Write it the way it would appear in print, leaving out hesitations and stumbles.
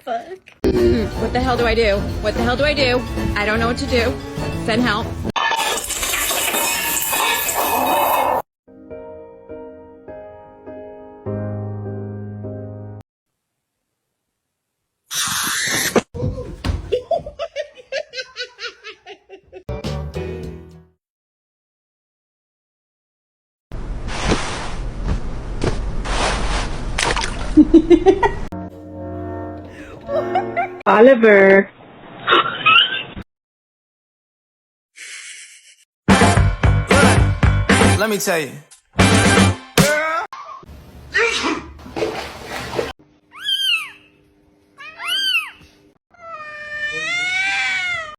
Fuck. What the hell do I do? What the hell do I do? I don't know what to do. Send help. Oliver. Let me tell you.